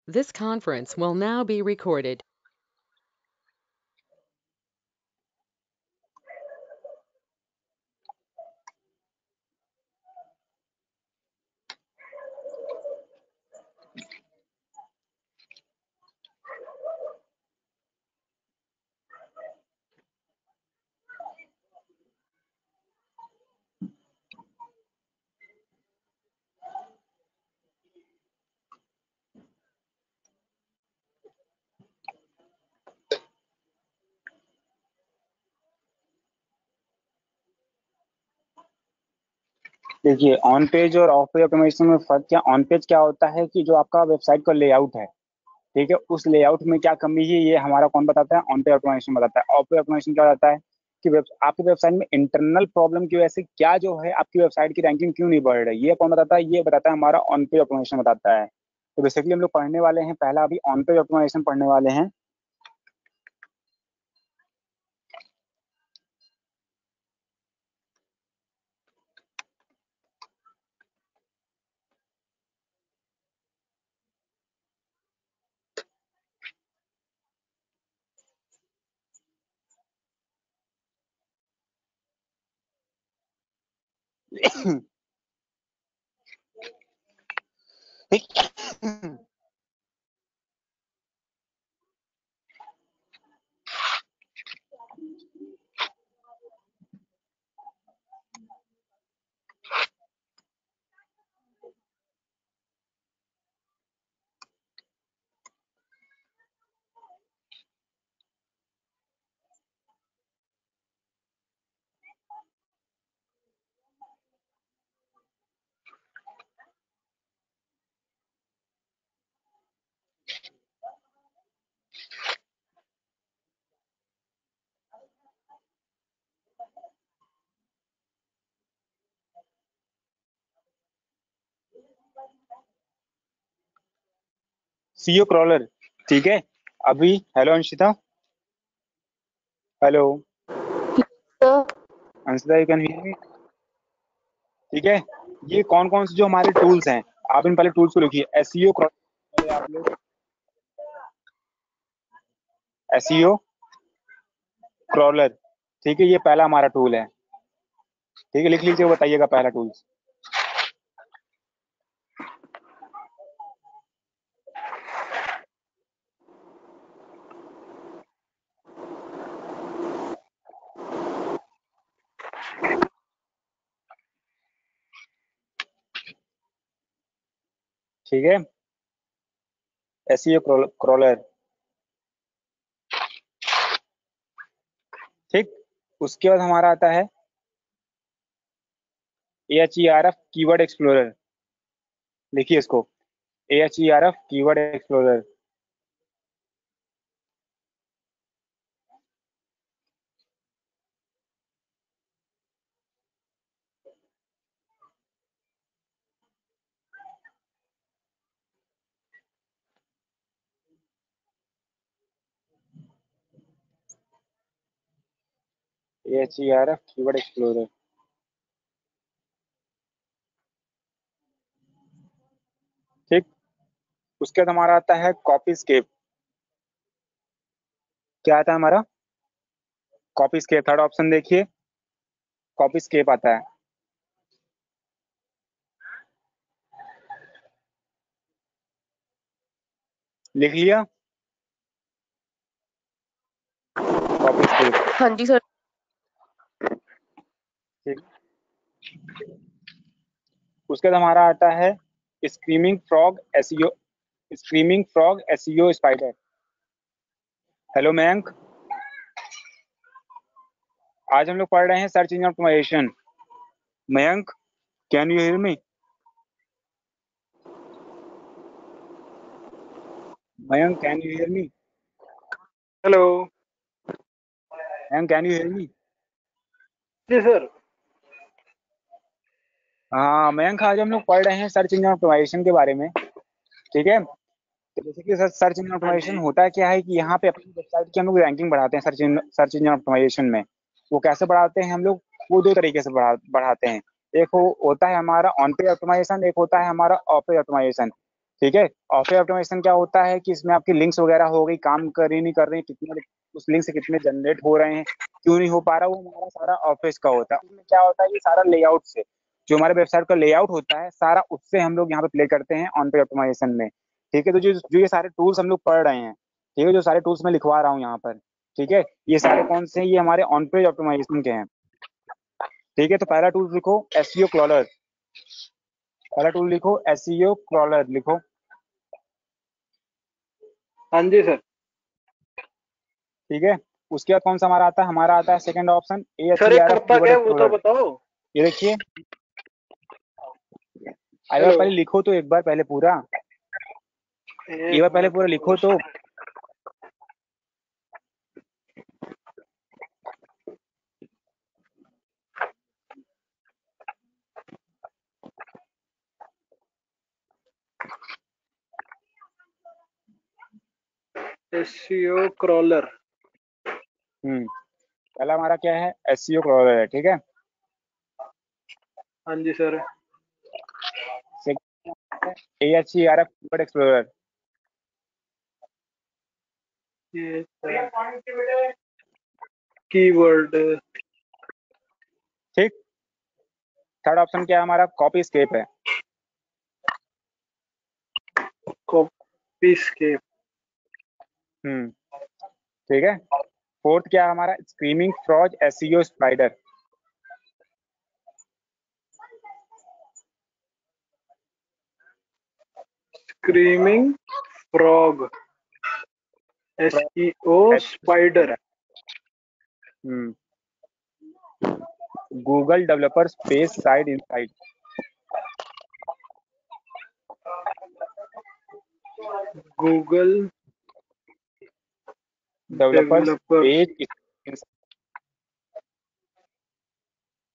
This conference will now be recorded. देखिए, on page और of page automation में फर्क क्या। ऑन पेज क्या होता है कि जो आपका वेबसाइट का लेआउट है, ठीक है, उस लेआउट में क्या कमी है ये हमारा कौन बताता है, ऑन पेज ऑटोमेशन बताता है। ऑफ पेज ऑटोमेशन क्या बताता है कि आपकी वेबसाइट में इंटरनल प्रॉब्लम की वजह से क्या जो है आपकी वेबसाइट की रैंकिंग क्यों नहीं बढ़ रही, ये कौन बताता है, ये बताता है हमारा ऑन पेज ऑटोमेशन बताता है। तो बेसिकली हम लोग पढ़ने वाले हैं, पहला अभी ऑन पेज ऑटोमेशन पढ़ने वाले हैं। सीओ क्रॉलर, ठीक है। अभी hello Anshita, hello Anshita, you can hear me, ठीक है। ये कौन कौन से जो हमारे टूल्स हैं, आप इन पहले टूल्स को लिखिए। एसईओ क्रॉलर, आप लोग एसईओ क्रॉलर, ठीक है, ये पहला हमारा टूल है, ठीक है, लिख लीजिए, बताइएगा पहला टूल्स। ठीक है, एसईओ क्रॉलर, ठीक। उसके बाद हमारा आता है AHERF कीवर्ड एक्सप्लोरर, लिखिए इसको, AHERF keyword explorer. AHERF keyword explorer, ठीक। उसके बाद हमारा आता है कॉपी स्केप। क्या आता है हमारा, कॉपी स्केप, थर्ड ऑप्शन देखिए, कॉपी स्केप आता है, लिख लिया, कॉपी स्केप, हाँ जी सर। ठीक। उसके बाद हमारा आता है Screaming Frog SEO, Screaming Frog SEO Spider. Hello Mayank, आज हम लोग पढ़ रहे हैं search engine optimisation. Mayank, can you hear me? Mayank, can you hear me? Hello Mayank, can you hear me? जी सर। हाँ मयंक, आज हम लोग पढ़ रहे हैं सर्च इंजन ऑप्टिमाइजेशन के बारे में, ठीक है। तो जैसे कि सर्च इंजन हाँ ऑप्टिमाइजेशन जी। होता है क्या है कि यहाँ पे अपनी वेबसाइट की हम लोग रैंकिंग बढ़ाते हैं सर्च इंजन ऑप्टिमाइजेशन में। वो कैसे बढ़ाते हैं हम लोग, वो दो तरीके से बढ़ाते हैं। एक होता है हमारा ऑन पेज ऑप्टिमाइजेशन, एक होता है हमारा ऑफ पेज ऑप्टिमाइजेशन, ठीक है। ऑफ ऑटोमेशन क्या होता है कि इसमें आपकी लिंक्स वगैरह हो गई, काम कर रही नहीं कर रही, कितने उस लिंक से कितने जनरेट हो रहे हैं, क्यों नहीं हो पा रहा, वो हमारा सारा ऑफिस का होता है। उसमें क्या होता है कि सारा लेआउट से, जो हमारे वेबसाइट का लेआउट होता है सारा, उससे हम लोग यहाँ पे प्ले करते हैं ऑन पेज ऑप्टिमाइजेशन में। ठीक है। तो जो जो ये सारे टूल्स हम लोग पढ़ रहे हैं, ठीक है, जो सारे टूल्स मैं लिखवा रहा हूँ यहाँ पर, ठीक है, ये सारे कौन से हैं, ये हमारे ऑन पेज ऑप्टिमाइजेशन के हैं। ठीक है। तो पहला टूल लिखो एसईओ क्रॉलर। पहला टूल लिखो एसईओ क्रॉलर लिखो। हाँ जी सर। ठीक है। उसके बाद कौन सा हमारा आता है, हमारा आता है second option A H sir E ये आर एफ करता कीवर्ड क्या है वो तो एक्सप्लोरर। बताओ। ये देखिए, एक बार हेलो। पहले लिखो तो, एक बार पहले पूरा, एक एक बार पहले मिनट पूरा रुको लिखो तो। सर। SEO crawler. पहला हमारा क्या है, एसईओ क्रॉलर है। ठीक है। हाँ जी sir. Second A H E R F keyword explorer. ये कीवर्ड। ठीक। थर्ड ऑप्शन क्या है हमारा, कॉपी स्केप है। Copyscape. हम्म ठीक है। फोर्थ क्या है हमारा, Screaming Frog SEO spider. Screaming Frog. SEO spider. Hmm Google developers page side inside. Google developers developers page,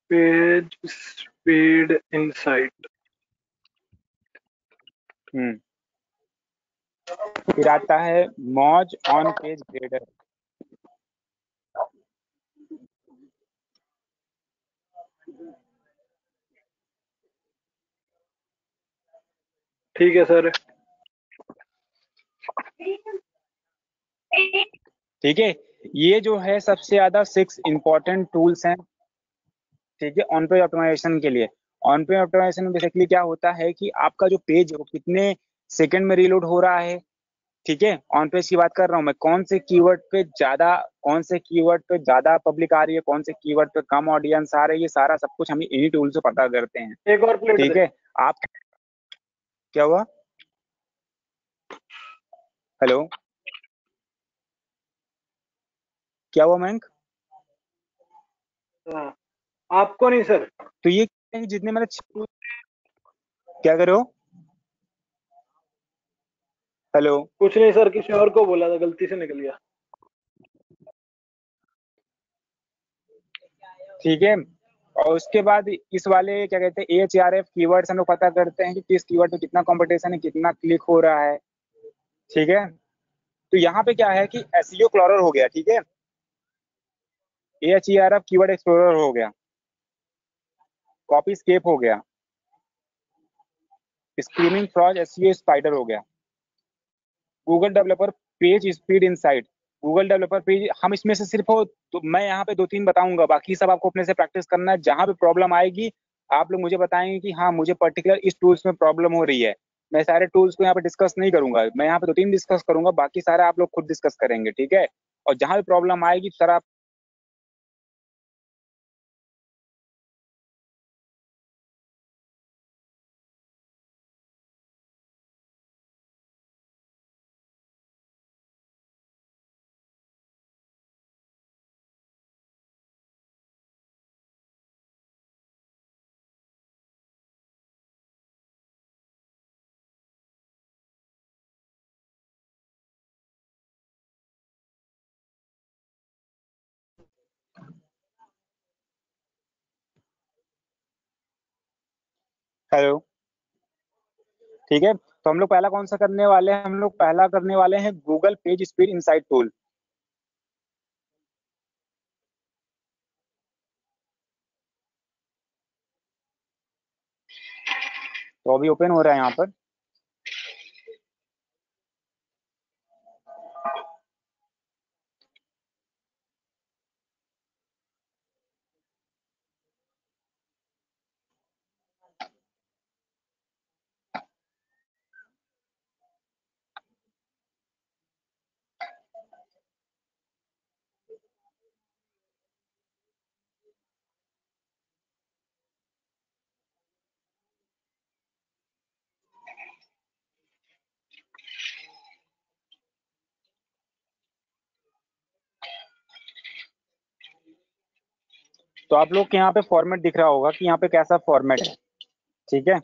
page speed insight. फिर आता है मॉज ऑन पेज ग्रेडर। ठीक है सर। ठीक है। ये जो है सबसे ज्यादा 6 इंपॉर्टेंट टूल्स हैं, ठीक है, ऑन पेज ऑप्टिमाइजेशन के लिए। ऑन पेज ऑप्टिमाइजेशन में बेसिकली क्या होता है कि आपका जो पेज है वो कितने सेकंड में रीलोड हो रहा है। ठीक है। ऑन पेज की बात कर रहा हूँ मैं, कौन से कीवर्ड पे ज्यादा पब्लिक आ रही है, कौन से कीवर्ड पे कम ऑडियंस आ रही है, सारा सब कुछ हम इन्हीं टूल से पता करते हैं। एक और प्लेट ठीक दे। है। आप, क्या हुआ, हेलो, क्या हुआ मयंक। हाँ, आपको नहीं सर। तो ये जितने मैंने क्या करे हो, हेलो। कुछ नहीं सर, किसी और को बोला था, गलती से निकल गया। ठीक है। और उसके बाद इस वाले क्या कहते हैं एच आर एफ कीवर्ड्स हम लोग पता करते हैं कि किस कीवर्ड पे कितना कंपटीशन है, कितना क्लिक हो रहा है। ठीक है। तो यहाँ पे क्या है कि एसईओ क्लॉरर हो गया। ठीक है। H E R F keyword explorer हो गया, कॉपी स्केप हो गया, स्क्रीमिंग फ्रॉज एसईओ स्पाइडर हो गया, Google developer page speed insight. Google developer page हम इसमें से सिर्फ हो तो मैं यहाँ पे 2-3 बताऊंगा, बाकी सब आपको अपने से प्रैक्टिस करना है। जहां पे प्रॉब्लम आएगी आप लोग मुझे बताएंगे कि हाँ मुझे पर्टिकुलर इस टूल्स में प्रॉब्लम हो रही है। मैं सारे टूल्स को यहाँ पे डिस्कस नहीं करूंगा, मैं यहाँ पे 2-3 डिस्कस करूंगा, बाकी सारे आप लोग खुद डिस्कस करेंगे। ठीक है। और जहां भी प्रॉब्लम आएगी सर आप, हेलो, ठीक है। तो हम लोग पहला कौन सा करने वाले हैं, हम लोग पहला करने वाले हैं Google page speed insight tool. तो अभी ओपन हो रहा है यहाँ पर। तो आप लोग के यहाँ पे फॉर्मेट दिख रहा होगा कि यहाँ पे कैसा फॉर्मेट है, ठीक है।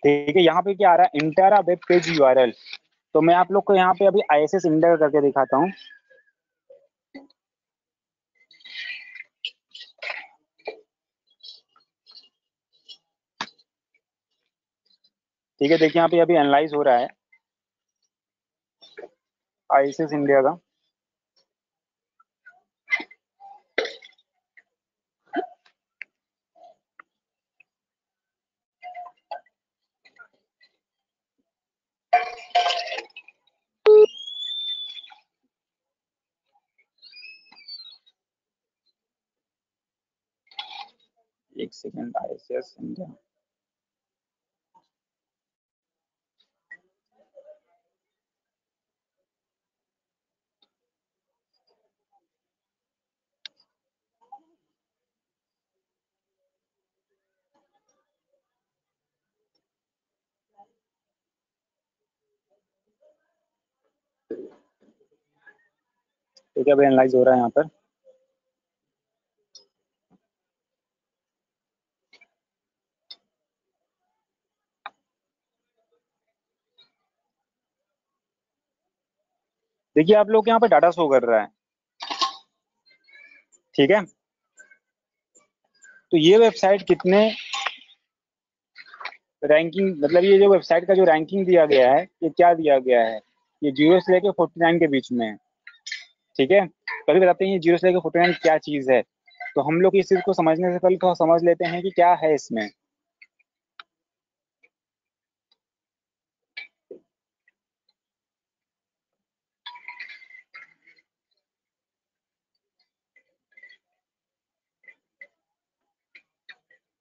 ठीक है, यहाँ पे क्या आ रहा है, inter a web page URL. तो मैं आप लोग को यहाँ पे अभी ISS इंटर करके दिखाता हूँ। ठीक है, देखिए यहाँ पे अभी एनालाइज हो रहा है ISS इंडिया का। एक सेकंड, ISS इंडिया। ठीक है, अभी एनालाइज हो रहा है यहाँ पर। देखिए आप लोग यहाँ पे डाटा शो कर रहा है, ठीक है। तो ये वेबसाइट कितने रैंकिंग, मतलब ये जो वेबसाइट का जो रैंकिंग दिया गया है, ये क्या दिया गया है, ये 0 से लेके 49 के बीच में है, ठीक है। कभी बताते हैं ये 0 से लेके 49 क्या चीज है। तो हम लोग इस चीज को समझने से पहले थोड़ा समझ लेते हैं कि क्या है इसमें।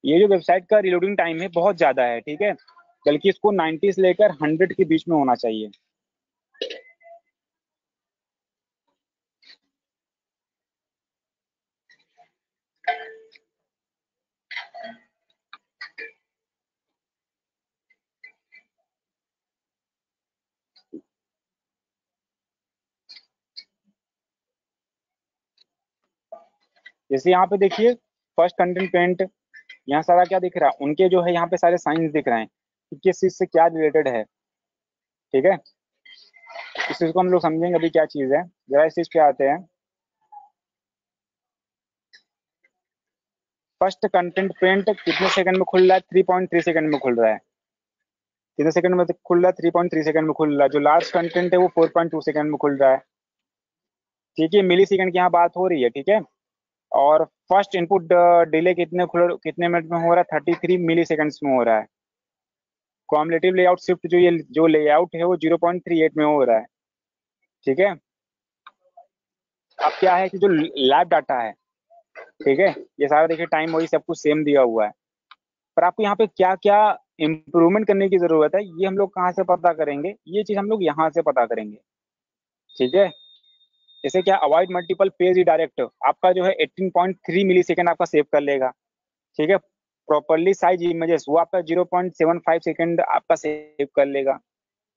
ये जो वेबसाइट का रिलोडिंग टाइम है बहुत ज्यादा है, ठीक है, बल्कि इसको 90 से लेकर 100 के बीच में होना चाहिए। जैसे यहाँ पे देखिए फर्स्ट कंटेंट पेंट, यहाँ सारा क्या दिख रहा है, उनके जो है यहाँ पे सारे साइंस दिख रहे हैं कि किस चीज से क्या रिलेटेड है, ठीक है। इस चीज को हम लोग समझेंगे अभी क्या चीज है। जरा इस चीज पे आते हैं। फर्स्ट कंटेंट पेंट कितने सेकंड में खुल रहा है, 3.3 सेकंड में खुल रहा है। कितने सेकंड में खुल रहा है, 3.3 सेकंड में खुल रहा है। जो लास्ट कंटेंट है वो 4.2 सेकंड में खुल रहा है, ठीक है। मिली सेकंड की यहाँ बात हो रही है, ठीक है। और फर्स्ट इनपुट डिले कितने मिनट में हो रहा है, 33 मिली सेकंड्स में हो रहा है। कॉम्युलेटिव लेआउट शिफ्ट जो लेआउट है वो 0.38 में हो रहा है, ठीक है। अब क्या है कि जो लैब डाटा है, ठीक है, ये सारा देखिए टाइम वही सब कुछ सेम दिया हुआ है। पर आपको यहाँ पे क्या क्या इम्प्रूवमेंट करने की जरूरत है, ये हम लोग कहाँ से पता करेंगे, ये चीज हम लोग यहाँ से पता करेंगे, ठीक है। जैसे क्या, अवॉइड मल्टीपल पेज डायरेक्ट आपका जो है 18.3 मिली सेकेंड आपका सेव कर लेगा, ठीक है। प्रॉपरली साइज इमेजेस वो आपका 0.75 सेकेंड आपका सेव कर लेगा,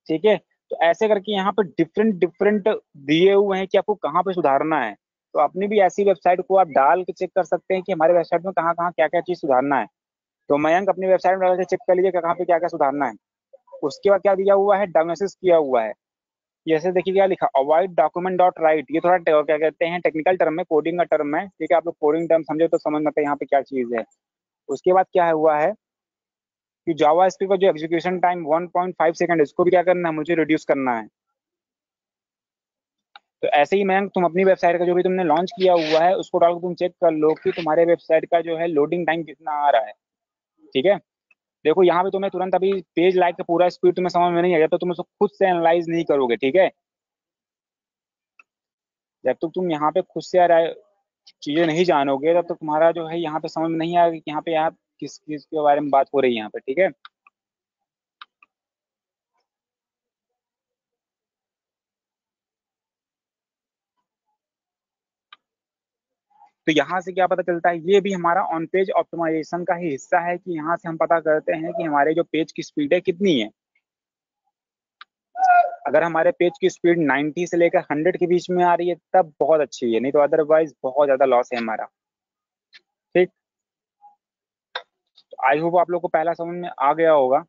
ठीक है। तो ऐसे करके यहाँ पे डिफरेंट डिफरेंट दिए हुए हैं कि आपको कहाँ पे सुधारना है। तो अपनी भी ऐसी वेबसाइट को आप डाल के चेक कर सकते हैं कि हमारे वेबसाइट में कहाँ कहाँ क्या क्या चीज सुधारना है। तो मयंक अपनी वेबसाइट में डाल के चेक कर लीजिए कहाँ पे क्या क्या सुधारना है। उसके बाद क्या दिया हुआ है, डायग्नोसिस किया हुआ है। जैसे देखिए क्या लिखा, अवॉइड डॉक्यूमेंट डॉट राइट, ये थोड़ा क्या कहते हैं टेक्निकल टर्म है, कोडिंग का टर्म है, ठीक है। आप लोग कोडिंग टर्म समझे तो समझ में आता है यहाँ पे क्या चीज है। उसके बाद क्या हुआ है कि जावा स्क्रिप्ट का जो एग्जीक्यूशन टाइम 1.5 सेकंड, इसको भी क्या करना है, मुझे रिड्यूस करना है। तो ऐसे ही मैं तुम अपनी वेबसाइट का जो भी तुमने लॉन्च किया हुआ है उसको डाल के तुम चेक कर लो कि तुम्हारे वेबसाइट का जो है लोडिंग टाइम कितना आ रहा है, ठीक है। देखो यहाँ पे तुम्हें तुरंत अभी पेज लाइक का पूरा स्पीड तुम्हें समझ में नहीं आएगा तो तुम उसको खुद से एनालाइज नहीं करोगे, ठीक है। जब तक तुम यहाँ पे खुद से चीजें नहीं जानोगे तब तक तुम्हारा जो है यहाँ पे समझ में नहीं आएगा कि यहाँ पे आप किस चीज के बारे में बात हो रही है यहाँ पे, ठीक है। तो यहाँ से क्या पता चलता है, ये भी हमारा ऑन पेज ऑप्टिमाइजेशन का ही हिस्सा है कि यहाँ से हम पता करते हैं कि हमारे जो पेज की स्पीड है कितनी है। अगर हमारे पेज की स्पीड 90 से लेकर 100 के बीच में आ रही है तब बहुत अच्छी है, नहीं तो अदरवाइज बहुत ज्यादा लॉस है हमारा। ठीक, आई होप आप लोग को पहला समझ में आ गया होगा।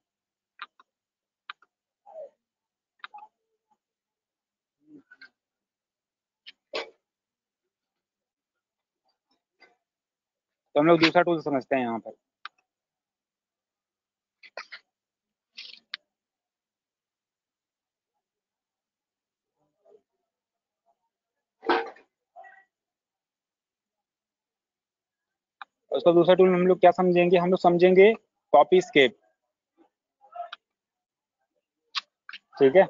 तो हम लोग दूसरा टूल समझते हैं यहाँ पर। उसका दूसरा टूल हम लोग क्या समझेंगे, हम लोग समझेंगे कॉपी स्केप। ठीक है,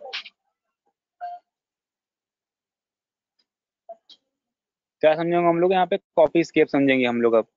क्या समझेंगे हम लोग यहाँ पे, कॉपी स्केप समझेंगे हम लोग अब।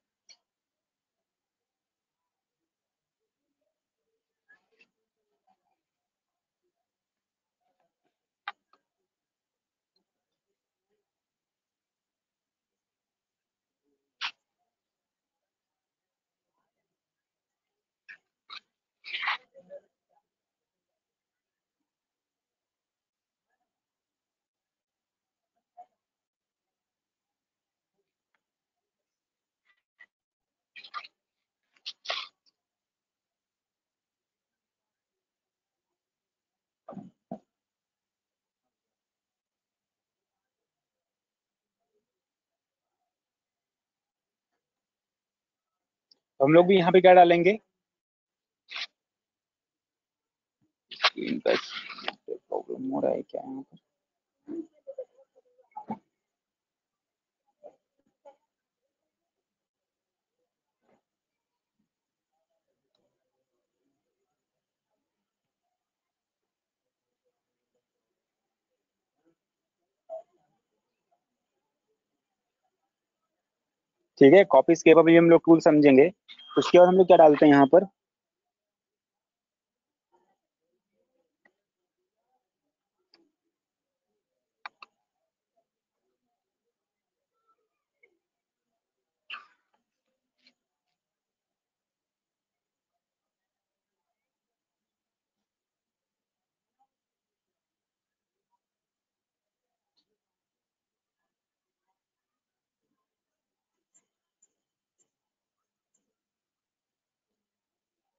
तो हम लोग भी यहाँ पे क्या डालेंगे, प्रॉब्लम हो रहा है क्या यहाँ पर। ठीक है, कॉपी स्केप अभी हम लोग टूल समझेंगे। उसके बाद हम लोग क्या डालते हैं यहाँ पर,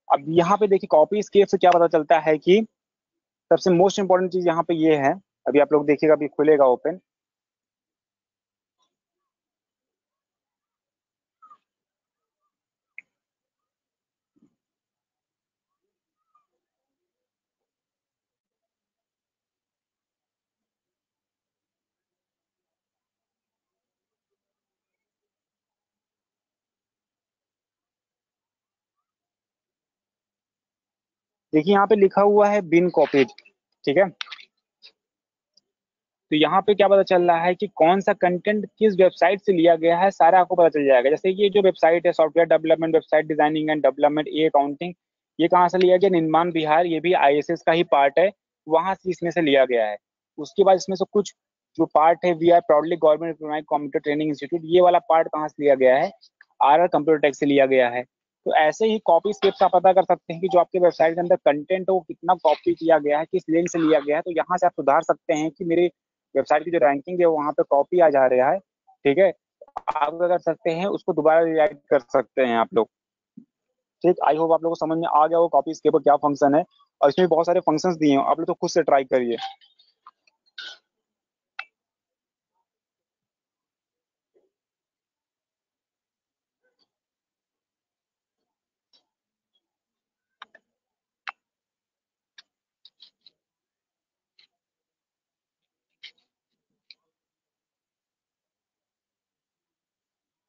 अब यहाँ पे देखिए कॉपी स्केप से क्या पता चलता है कि सबसे मोस्ट इंपॉर्टेंट चीज यहाँ पे ये है। अभी आप लोग देखिएगा, अभी खुलेगा ओपन। देखिए यहाँ पे लिखा हुआ है बिन कॉपीड। ठीक है, तो यहाँ पे क्या पता चल रहा है कि कौन सा कंटेंट किस वेबसाइट से लिया गया है, सारा आपको पता चल जाएगा। जैसे ये जो वेबसाइट है, software development website designing and development E accounting, ये कहाँ से लिया गया, निर्माण बिहार, ये भी आईएसएस का ही पार्ट है, वहां से इसमें से लिया गया है। उसके बाद इसमें से कुछ जो पार्ट है, we are proudly government computer training institute, ये वाला पार्ट कहाँ से लिया गया है, आर कंप्यूटर टेक से लिया गया है। तो ऐसे ही कॉपी स्क्रिप्ट का पता कर सकते हैं कि जो आपके वेबसाइट के अंदर कंटेंट है वो कितना कॉपी किया गया है, किस लिंक से लिया गया है। तो यहाँ से आप सुधार सकते हैं कि मेरे वेबसाइट की जो रैंकिंग है वहां पे कॉपी आ जा रहा है। ठीक है, आप क्या कर सकते हैं, उसको दोबारा रिराइट कर सकते हैं आप लोग। ठीक, आई होप आप लोगों को समझ में आ गया वो कॉपी स्केप का क्या फंक्शन है, और इसमें बहुत सारे फंक्शंस दिए हैं, आप लोग तो खुद से ट्राई करिए।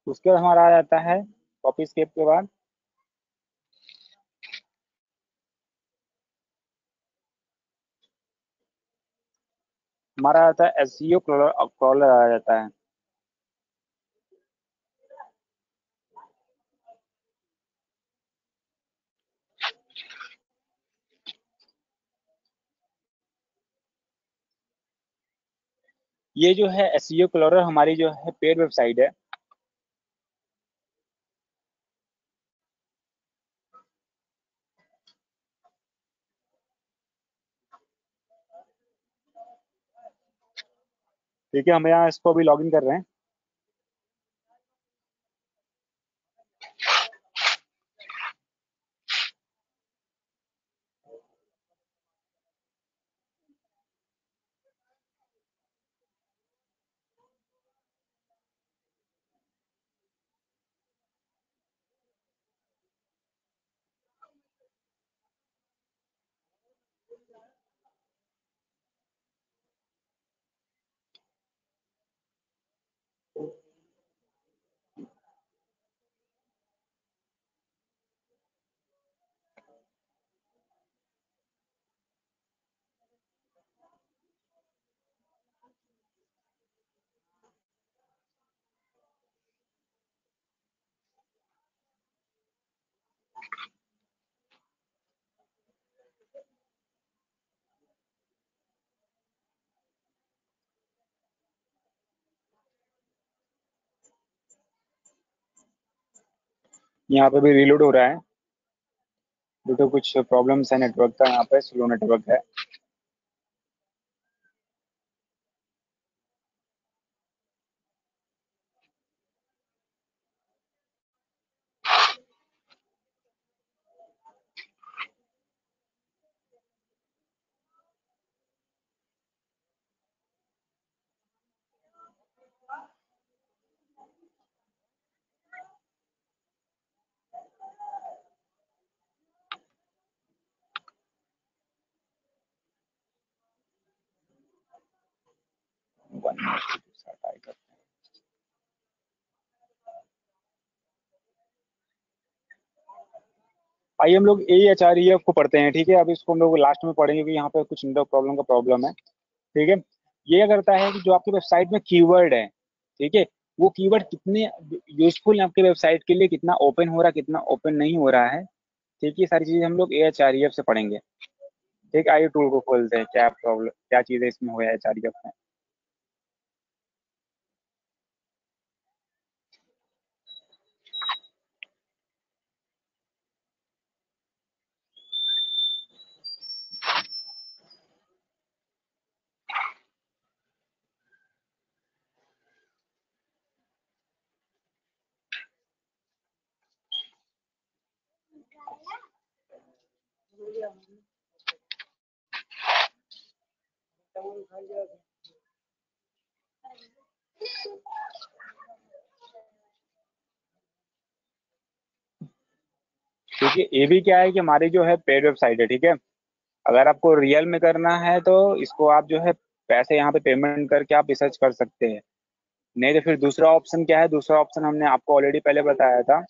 उसके बाद हमारा आ जाता है कॉपी स्केप के बाद हमारा आता है एसईओ क्रॉलर आ जाता है। ये जो है एसईओ क्रॉलर हमारी जो है पेड वेबसाइट है। ठीक है, हम यहाँ इसको अभी लॉगिन कर रहे हैं। यहाँ पे भी रीलोड हो रहा है, ड्यू टू कुछ प्रॉब्लम्स है नेटवर्क का, यहाँ पे स्लो नेटवर्क है। वन मिनट ट्राई करते हैं। आइए हम लोग AHREF को पढ़ते हैं, ठीक है। अब इसको हम लोग लास्ट में पढ़ेंगे कि यहाँ पे कुछ नेटवर्क प्रॉब्लम का प्रॉब्लम है, ठीक है। ये क्या करता है कि जो आपकी वेबसाइट में कीवर्ड है, ठीक है, वो कीवर्ड कितने यूजफुल है आपके वेबसाइट के लिए, कितना ओपन हो रहा है, कितना ओपन नहीं हो रहा है, ठीक है। सारी चीजें हम लोग AHREF से पढ़ेंगे, ठीक। आइए टूल को खोलते हैं, क्या प्रॉब्लम, क्या चीजें इसमें हो AHREF में। देखिए ये भी क्या है कि हमारी जो है पेड वेबसाइट है, ठीक है। अगर आपको रियल में करना है तो इसको आप जो है पैसे यहाँ पे पेमेंट करके आप रिसर्च कर सकते हैं। नहीं तो फिर दूसरा ऑप्शन क्या है, दूसरा ऑप्शन हमने आपको ऑलरेडी पहले बताया था।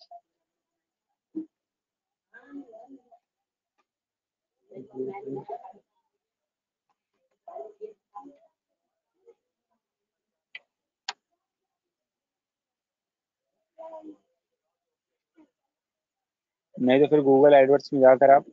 नहीं तो फिर गूगल एडवर्ड्स में जाकर आप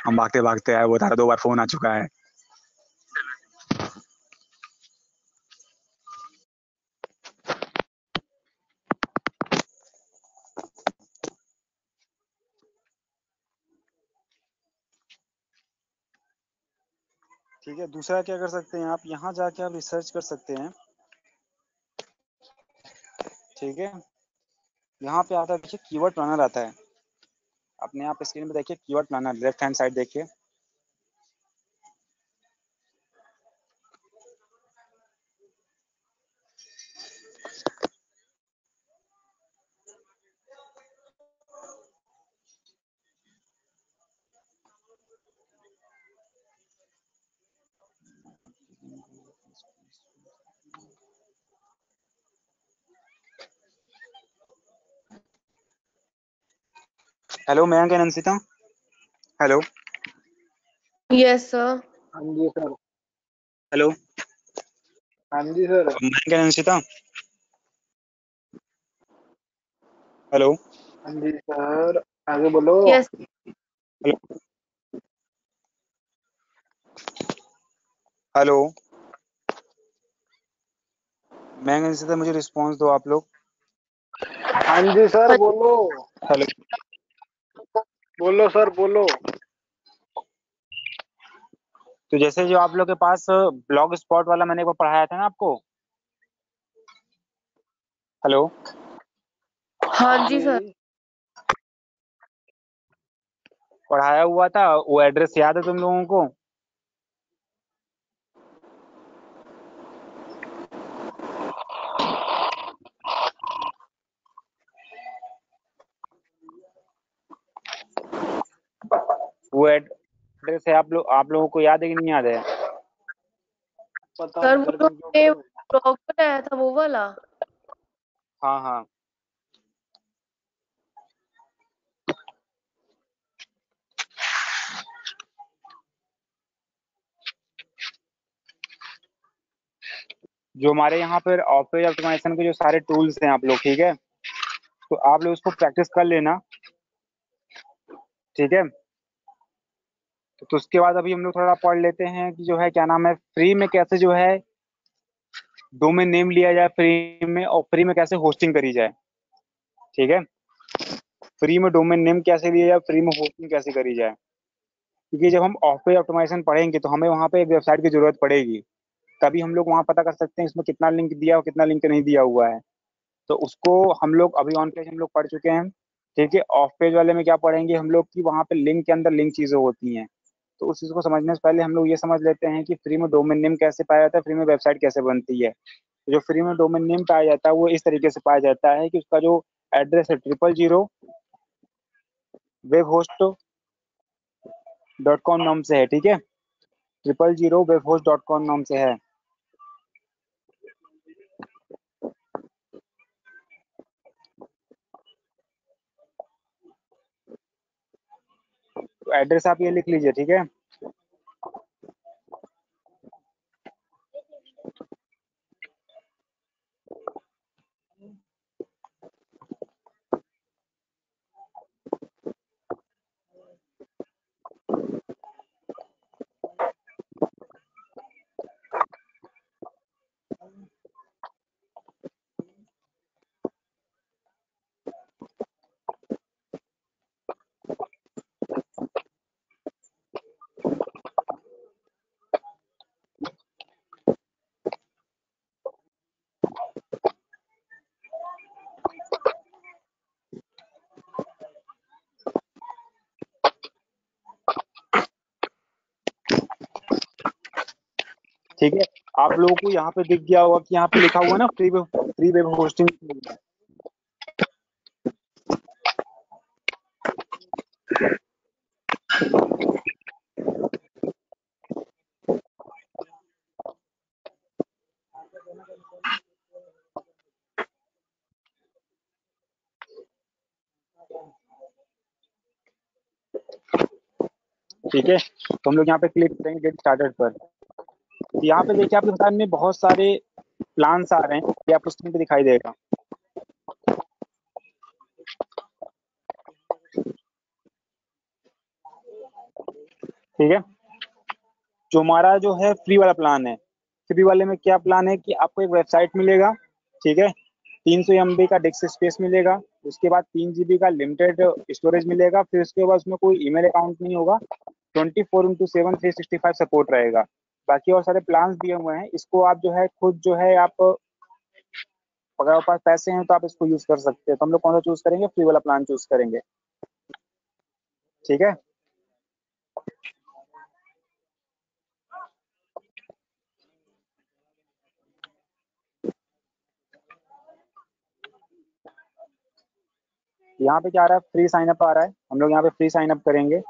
हम भागते भागते आए, वो तारा 2 बार फोन आ चुका है। ठीक है, दूसरा क्या कर सकते हैं आप, यहाँ जाके आप रिसर्च कर सकते हैं। ठीक है, यहाँ पे आता है, देखिए कीवर्ड प्लानर आता है, अपने आप स्क्रीन पे देखिए keyword planner, left hand side देखिए। Hello Mayank and Anshita, hello yes sir. हाँ जी सर। हेलो हाँ जी sir. Mayank and Anshita, hello हाँ जी सर, आगे बोलो। Yes hello hello Mayank Anshita, मुझे रिस्पांस दो आप लोग। हाँ जी सर, बोलो। हेलो, बोलो सर, बोलो। तो जैसे जो आप लोग के पास ब्लॉग स्पॉट वाला मैंने एक बार पढ़ाया था ना आपको, हेलो हाँ जी सर। पढ़ाया हुआ था, वो एड्रेस याद है तुम लोगों को? वो एड्रेस है, आप लोगों को याद है कि नहीं याद है? पता सर नहीं वो सर, जो हमने कंप्यूटर में। ब्लॉग बनाया था वो वाला। हाँ हाँ, जो हमारे यहाँ पर ऑफिस ऑप्टिमाइजेशन के जो सारे टूल्स हैं आप लोग, ठीक है, तो आप लोग उसको प्रैक्टिस कर लेना। ठीक है, तो उसके बाद अभी हम लोग थोड़ा पढ़ लेते हैं कि जो है क्या नाम है, फ्री में कैसे जो है डोमेन नेम लिया जाए फ्री में, और फ्री में कैसे होस्टिंग करी जाए। ठीक है, फ्री में डोमेन नेम कैसे लिया जाए, फ्री में होस्टिंग कैसे करी जाए, क्योंकि जब हम ऑफ पेज ऑप्टिमाइजेशन पढ़ेंगे तो हमें वहाँ पे एक वेबसाइट की जरूरत पड़ेगी, तभी हम लोग वहाँ पता कर सकते हैं इसमें कितना लिंक दिया और कितना लिंक नहीं दिया हुआ है। तो उसको हम लोग अभी ऑन पेज हम लोग पढ़ चुके हैं। ठीक है, ऑफ पेज वाले में क्या पढ़ेंगे हम लोग कि वहाँ पे लिंक के अंदर लिंक चीजें होती हैं। तो उस चीज को समझने से पहले हम लोग ये समझ लेते हैं कि फ्री में डोमेन नेम कैसे पाया जाता है, फ्री में वेबसाइट कैसे बनती है। तो जो फ्री में डोमेन नेम पाया जाता है वो इस तरीके से पाया जाता है कि उसका जो एड्रेस है 000 वेब होस्ट .com नाम से है। ठीक है, 000 वेब होस्ट .com नाम से है। तो एड्रेस आप ये लिख लीजिए। ठीक है, ठीक है, आप लोगों को यहाँ पे दिख गया होगा कि यहाँ पे लिखा हुआ है ना फ्री वेब होस्टिंग। ठीक है, तो हम लोग यहाँ पे क्लिक करेंगे गेट स्टार्टेड पर। यहाँ पे देखिए आपके सामने बहुत सारे प्लान्स आ रहे हैं, ये आपको स्क्रीन पे दिखाई देगा। ठीक है। जो हमारा जो है फ्री वाला प्लान है, फ्री वाले में क्या प्लान है कि आपको एक वेबसाइट मिलेगा, ठीक है, 300 MB का डिस्क स्पेस मिलेगा, उसके बाद 3 GB का लिमिटेड स्टोरेज मिलेगा, फिर उसके बाद उसमें कोई ईमेल अकाउंट नहीं होगा, 24/7 365 सपोर्ट रहेगा। बाकी और सारे प्लान दिए हुए हैं, इसको आप जो है खुद जो है आप, अगर आपके पास पैसे हैं तो आप इसको यूज कर सकते हैं। तो हम लोग कौन सा चूज करेंगे? फ्री वाला प्लान चूज करेंगे। ठीक है। यहाँ पे क्या आ रहा है? फ्री साइन अप आ रहा है, हम लोग यहाँ पे फ्री साइन अप करेंगे।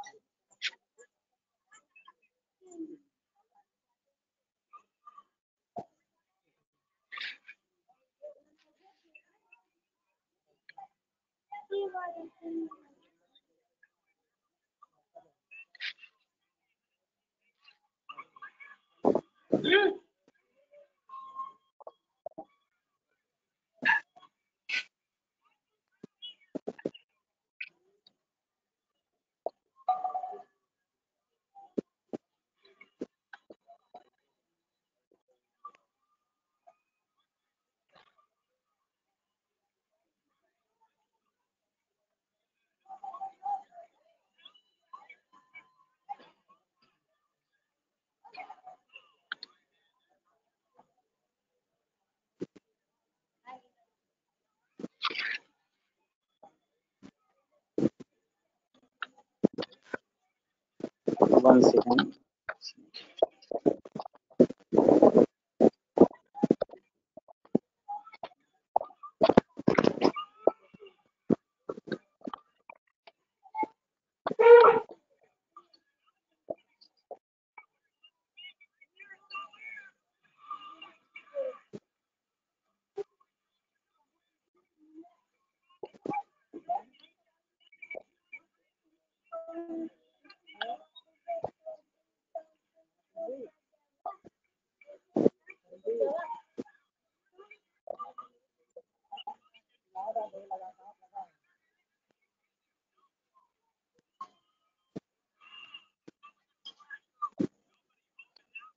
One second.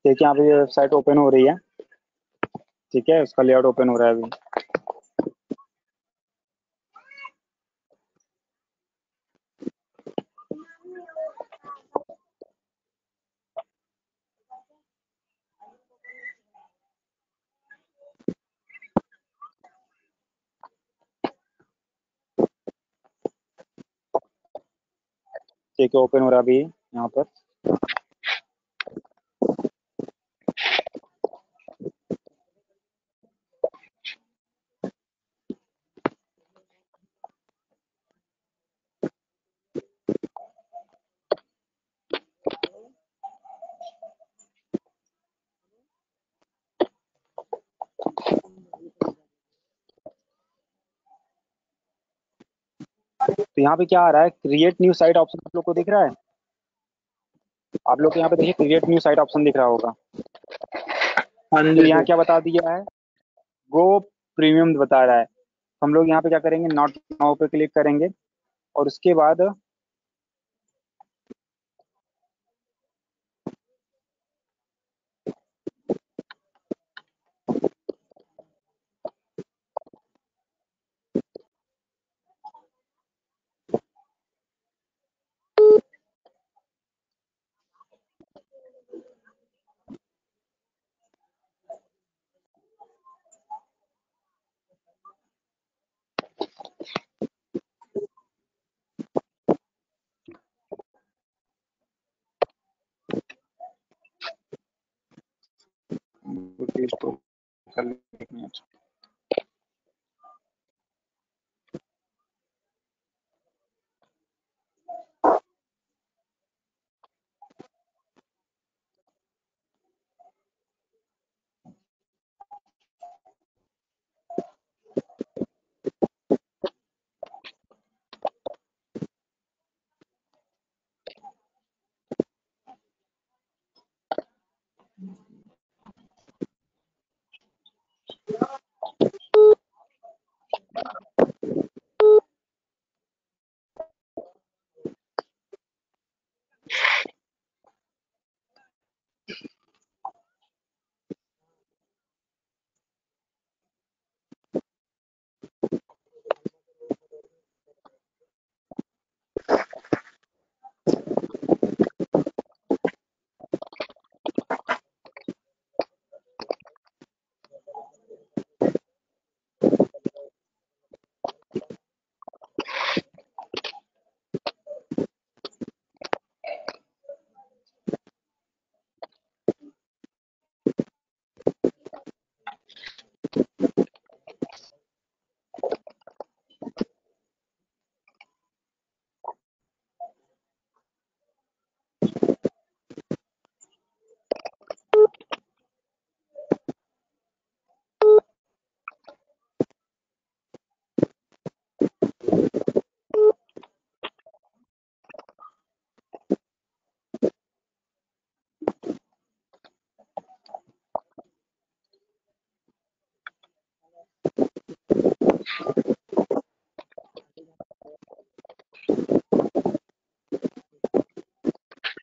देखिए यहाँ पे ये वेबसाइट ओपन हो रही है, ठीक है, उसका लेआउट ओपन हो रहा है अभी। ठीक है, ओपन हो रहा है अभी यहाँ पर। तो यहाँ पे क्या आ रहा है? क्रिएट न्यू साइट ऑप्शन आप लोग को दिख रहा है? आप लोग को यहाँ पे देखिए क्रिएट न्यू साइट ऑप्शन दिख रहा होगा। हाँ तो जी यहाँ सर। क्या बता दिया है? गो प्रीमियम बता रहा है। हम लोग यहाँ पे क्या करेंगे? नॉट नाउ पे क्लिक करेंगे और उसके बाद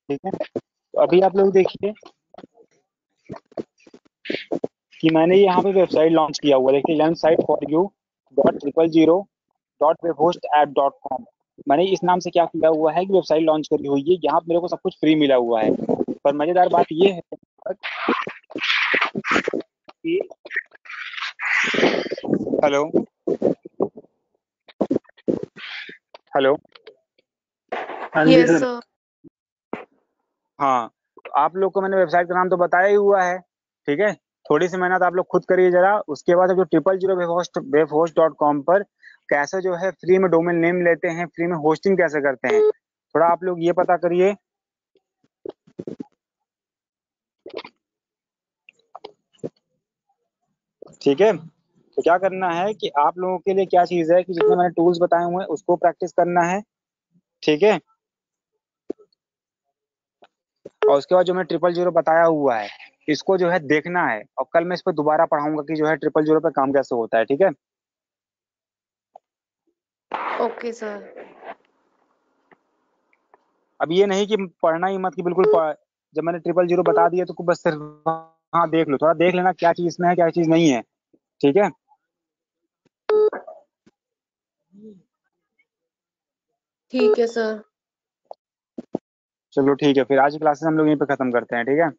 ठीक है, तो अभी आप लोग देखिए कि मैंने यहाँ पे वेबसाइट लॉन्च किया हुआ है। देखिए learn site for you .000.webhost@.com। मैंने इस नाम से क्या किया हुआ है कि वेबसाइट लॉन्च करी हुई है। यहाँ पे मेरे को सब कुछ फ्री मिला हुआ है। पर मजेदार बात ये है कि हेलो हेलो हाँ जी यस सर। सर। हाँ, तो आप लोग को मैंने वेबसाइट का नाम तो बताया ही हुआ है। ठीक है, थोड़ी सी मेहनत आप लोग खुद करिए जरा। उसके बाद जो 000 पर कैसे जो है फ्री में डोमेन नेम लेते हैं, फ्री में होस्टिंग कैसे करते हैं, थोड़ा आप लोग ये पता करिए। ठीक है, तो क्या करना है कि आप लोगों के लिए क्या चीज है कि जितने मैंने टूल्स बताए हुए हैं उसको प्रैक्टिस करना है। ठीक है, और उसके बाद जो मैं 000 बताया हुआ है इसको जो है देखना है, और कल मैं इस पर दोबारा पढ़ाऊंगा कि जो है 000 पे काम कैसे होता है। ठीक है, ओके सर। अब ये नहीं कि पढ़ना ही मत कि बिल्कुल जब मैंने 000 बता दिया तो बस सिर्फ हाँ देख लो, थोड़ा देख लेना क्या चीज इसमें है क्या चीज नहीं है। ठीक है, ठीक है सर। चलो ठीक है, फिर आज की क्लासेस हम लोग यहीं पे खत्म करते हैं। ठीक है।